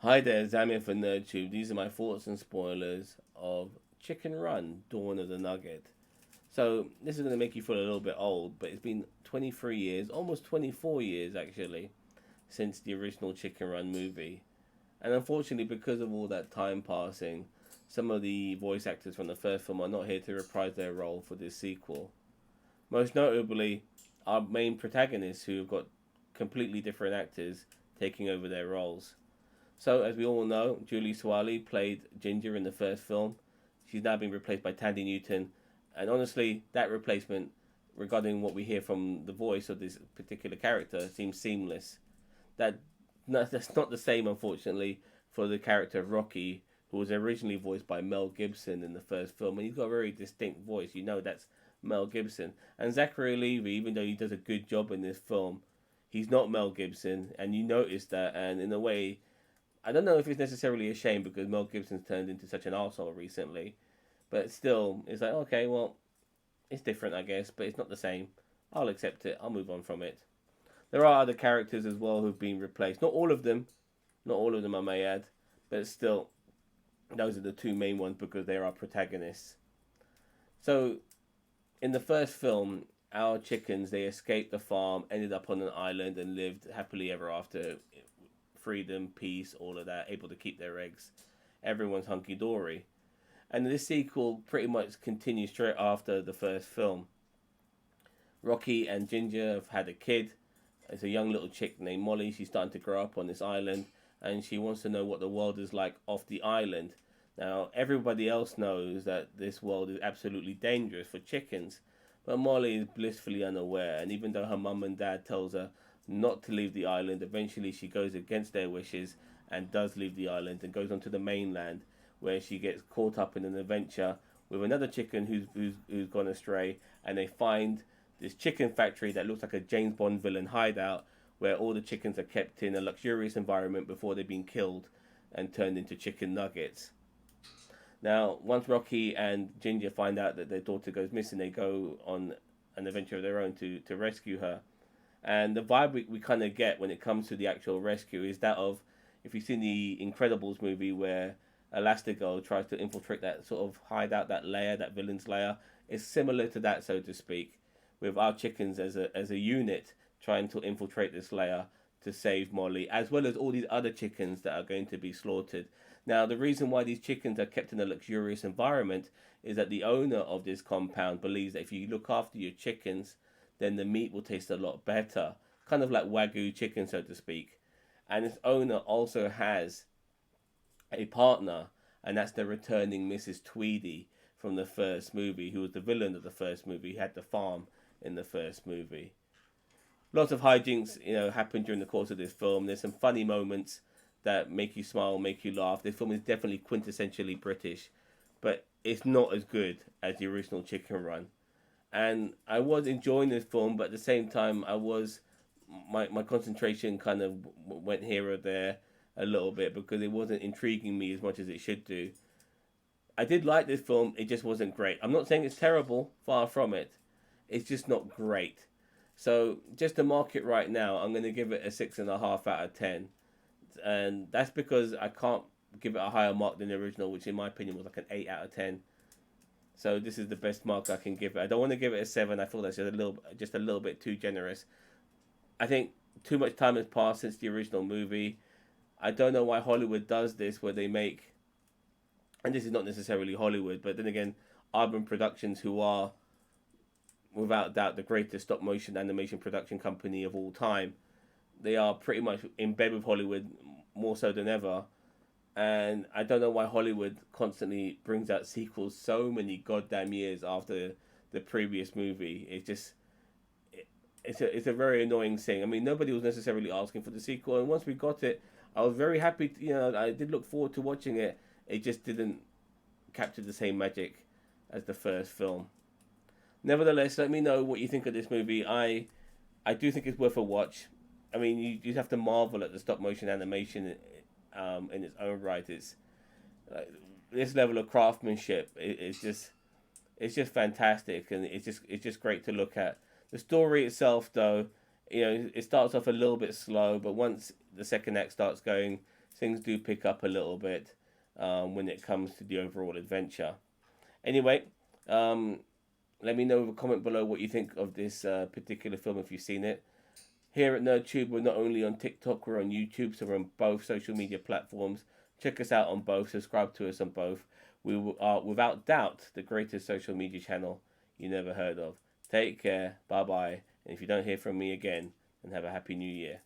Hi there, Zamir for NerdTube. These are my thoughts and spoilers of Chicken Run, Dawn of the Nugget. So, this is going to make you feel a little bit old, but it's been 23 years, almost 24 years actually, since the original Chicken Run movie. And unfortunately, because of all that time passing, some of the voice actors from the first film are not here to reprise their role for this sequel. Most notably, our main protagonists, who have got completely different actors taking over their roles. So, as we all know, Julie Swaley played Ginger in the first film. She's now been replaced by Tandy Newton. And honestly, that replacement, regarding what we hear from the voice of this particular character, seems seamless. That that's not the same, unfortunately, for the character of Rocky, who was originally voiced by Mel Gibson in the first film, and he's got a very distinct voice. You know that's Mel Gibson. And Zachary Levi, even though he does a good job in this film, he's not Mel Gibson, and you notice that. And in a way, I don't know if it's necessarily a shame because Mel Gibson's turned into such an arsehole recently, but still, it's like, okay, well, it's different, I guess, but it's not the same. I'll accept it. I'll move on from it. There are other characters as well who've been replaced. Not all of them, I may add, but still, those are the two main ones because they are protagonists. So, in the first film, our chickens they escaped the farm, ended up on an island, and lived happily ever after. Freedom, peace, all of that, able to keep their eggs. Everyone's hunky dory. And this sequel pretty much continues straight after the first film. Rocky and Ginger have had a kid. It's a young little chick named Molly. She's starting to grow up on this island and she wants to know what the world is like off the island. Now, everybody else knows that this world is absolutely dangerous for chickens, but Molly is blissfully unaware. And even though her mum and dad tells her not to leave the island, eventually she goes against their wishes and does leave the island and goes onto the mainland, where she gets caught up in an adventure with another chicken who's gone astray, and they find this chicken factory that looks like a James Bond villain hideout, where all the chickens are kept in a luxurious environment before they've been killed and turned into chicken nuggets. Now, once Rocky and Ginger find out that their daughter goes missing, they go on an adventure of their own to rescue her. And the vibe we kind of get when it comes to the actual rescue is that of, if you've seen the Incredibles movie where Elastigirl tries to infiltrate that sort of hideout, that layer, that villain's layer, it's similar to that, so to speak, with our chickens as a unit trying to infiltrate this layer to save Molly, as well as all these other chickens that are going to be slaughtered. Now, the reason why these chickens are kept in a luxurious environment is that the owner of this compound believes that if you look after your chickens, then the meat will taste a lot better. Kind of like Wagyu chicken, so to speak. And its owner also has a partner, and that's the returning Mrs. Tweedy from the first movie, who was the villain of the first movie, who had the farm in the first movie. Lots of hijinks, happen during the course of this film. There's some funny moments that make you smile, make you laugh. This film is definitely quintessentially British, but it's not as good as the original Chicken Run. And I was enjoying this film, but at the same time, my concentration kind of went here or there a little bit because it wasn't intriguing me as much as it should do. I did like this film, it just wasn't great. I'm not saying it's terrible, far from it. It's just not great. So just to mark it right now, I'm going to give it a 6.5 out of 10, and that's because I can't give it a higher mark than the original, which in my opinion was like an 8 out of 10. So this is the best mark I can give it. I don't want to give it a 7. I feel that's just a little bit too generous. I think too much time has passed since the original movie. I don't know why Hollywood does this, where they make, and this is not necessarily Hollywood, but then again, Urban Productions, who are without doubt the greatest stop motion animation production company of all time, they are pretty much in bed with Hollywood more so than ever. And I don't know why Hollywood constantly brings out sequels so many goddamn years after the previous movie. It's a very annoying thing. I mean, nobody was necessarily asking for the sequel, and once we got it, I was very happy. I did look forward to watching it. It just didn't capture the same magic as the first film. Nevertheless, let me know what you think of this movie. I do think it's worth a watch. I mean, you have to marvel at the stop motion animation in its own right. It's this level of craftsmanship. It's just fantastic, and it's just great to look at. The story itself, though, it starts off a little bit slow, but once the second act starts going, things do pick up a little bit when it comes to the overall adventure. Anyway, let me know in a comment below what you think of this particular film if you've seen it. Here at NerdTube, we're not only on TikTok, we're on YouTube, so we're on both social media platforms. Check us out on both, subscribe to us on both. We are, without doubt, the greatest social media channel you never heard of. Take care, bye bye, and if you don't hear from me again, then have a happy new year.